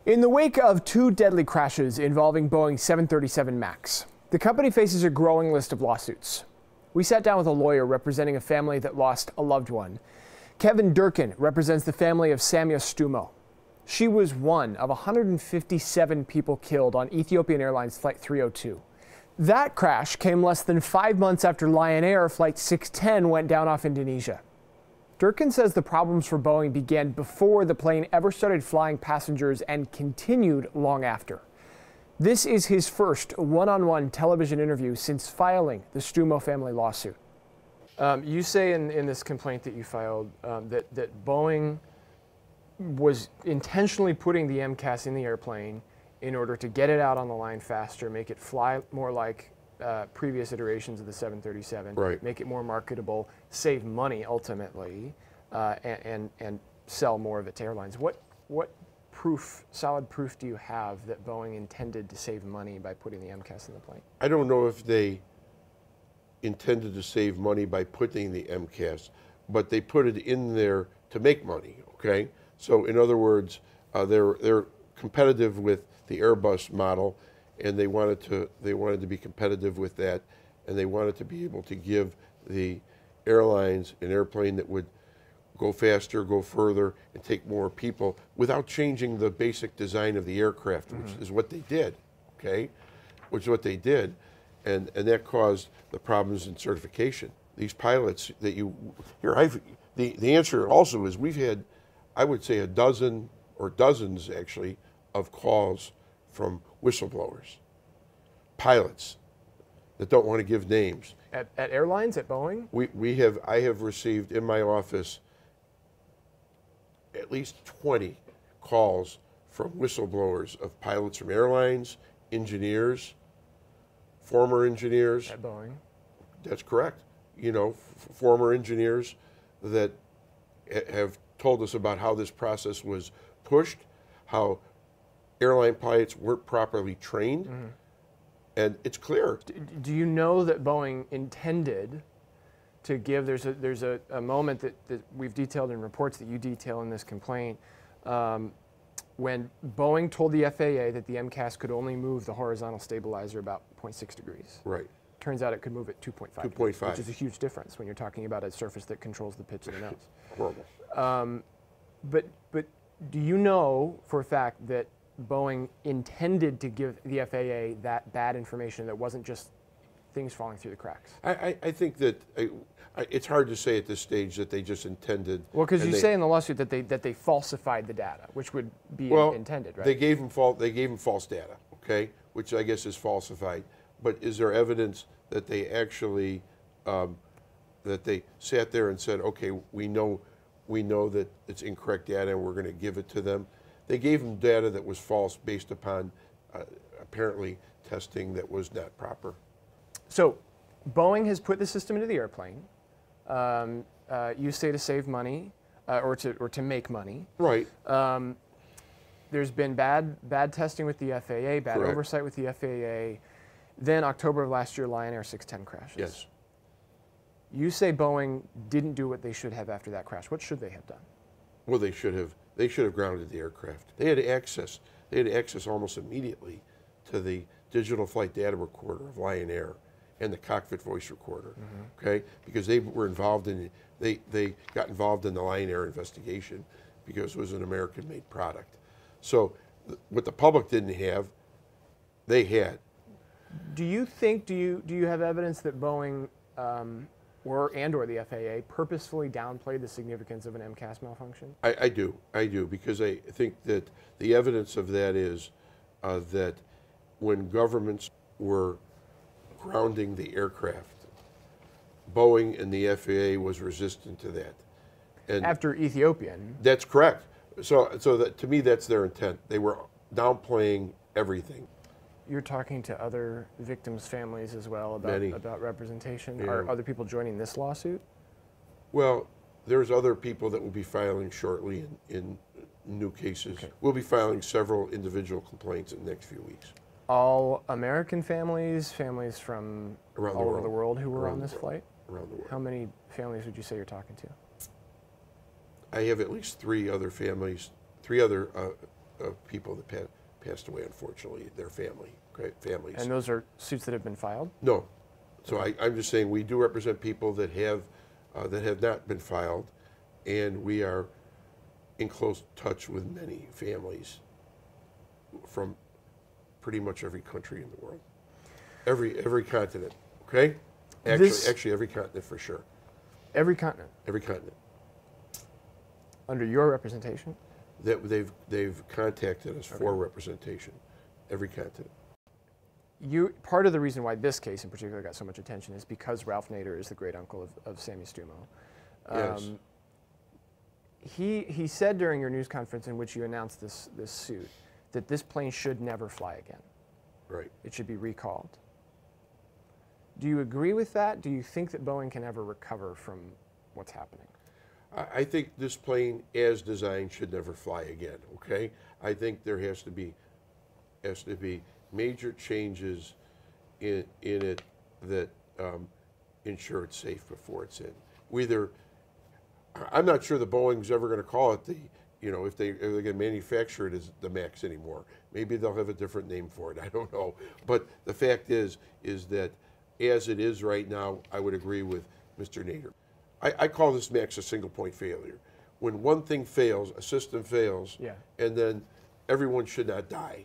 In the wake of two deadly crashes involving Boeing 737 MAX, the company faces a growing list of lawsuits. We sat down with a lawyer representing a family that lost a loved one. Kevin Durkin represents the family of Samia Stumo. She was one of 157 people killed on Ethiopian Airlines Flight 302. That crash came less than 5 months after Lion Air Flight 610 went down off Indonesia. Durkin says the problems for Boeing began before the plane ever started flying passengers and continued long after. This is his first one-on-one television interview since filing the Stumo family lawsuit. You say in this complaint that you filed that Boeing was intentionally putting the MCAS in the airplane in order to get it out on the line faster, make it fly more like previous iterations of the 737, right, make it more marketable, save money ultimately, and sell more of it to airlines. What proof, solid proof, do you have that Boeing intended to save money by putting the MCAS in the plane? I don't know if they intended to save money by putting the MCAS, but they put it in there to make money. Okay, so in other words, they're competitive with the Airbus model, and they wanted to be competitive with that, and they wanted to be able to give the airlines an airplane that would go faster, go further, and take more people without changing the basic design of the aircraft, which is what they did. Okay, which is what they did, and that caused the problems in certification. These pilots that the answer also is we've had, I would say, a dozen or dozens actually of calls from whistleblowers, pilots that don't want to give names. At airlines, at Boeing? I have received in my office at least 20 calls from whistleblowers of pilots from airlines, engineers, former engineers. At Boeing? That's correct. You know, former engineers that have told us about how this process was pushed, how airline pilots weren't properly trained, and it's clear. Do you know that Boeing intended to give, there's a moment that we've detailed in reports that you detail in this complaint, when Boeing told the FAA that the MCAS could only move the horizontal stabilizer about 0.6 degrees. Right. Turns out it could move at 2.5. 2.5. Which is a huge difference when you're talking about a surface that controls the pitch of the nose. Horrible. But do you know for a fact that Boeing intended to give the FAA that bad information that wasn't just things falling through the cracks? I think that it's hard to say at this stage that they just intended. Well, because you say in the lawsuit that they falsified the data, which would be intended, right? They gave them false data, okay, which I guess is falsified. But is there evidence that they actually that they sat there and said, okay, we know that it's incorrect data and we're going to give it to them? They gave them data that was false based upon apparently testing that was not proper. So Boeing has put the system into the airplane. You say to save money or to make money. Right. There's been bad testing with the FAA, bad Correct. oversight with the FAA. Then October of last year, Lion Air 610 crashes. Yes. You say Boeing didn't do what they should have after that crash. What should they have done? Well, they should have grounded the aircraft. They had access almost immediately to the digital flight data recorder of Lion Air and the cockpit voice recorder, okay? Because they were involved in, they got involved in the Lion Air investigation because it was an American-made product. So what the public didn't have, they had. Do you think, do you have evidence that Boeing or the FAA purposefully downplayed the significance of an MCAS malfunction? I do, because I think that the evidence of that is that when governments were grounding the aircraft, Boeing and the FAA was resistant to that. And after Ethiopian? That's correct. So that, to me, that's their intent. They were downplaying everything. You're talking to other victims' families as well about representation. Yeah. Are other people joining this lawsuit? Well, there's other people that will be filing shortly in new cases. Okay. We'll be filing several individual complaints in the next few weeks. All American families from all over the world who were on this flight? Around the world. How many families would you say you're talking to? I have at least three other families, three other of people that passed away, unfortunately, their families. And those are suits that have been filed? No. So I'm just saying we do represent people that have not been filed, and we are in close touch with many families from pretty much every country in the world, every continent. Okay, actually every continent for sure. Every continent. Every continent. Under your representation? That they've contacted us for representation. Every continent. Part of the reason why this case in particular got so much attention is because Ralph Nader is the great uncle of Sammy Stumo. Yes. He said during your news conference in which you announced this suit that this plane should never fly again. Right. It should be recalled. Do you agree with that? Do you think that Boeing can ever recover from what's happening? I think this plane, as designed, should never fly again. Okay. I think there has to be major changes in it that ensure it's safe before it's in. I'm not sure the Boeing's ever going to call it if they're going to manufacture it as the MAX anymore. Maybe they'll have a different name for it. I don't know. But the fact is that as it is right now, I would agree with Mr. Nader. I call this MAX a single point failure. When one thing fails, a system fails, and then everyone should not die.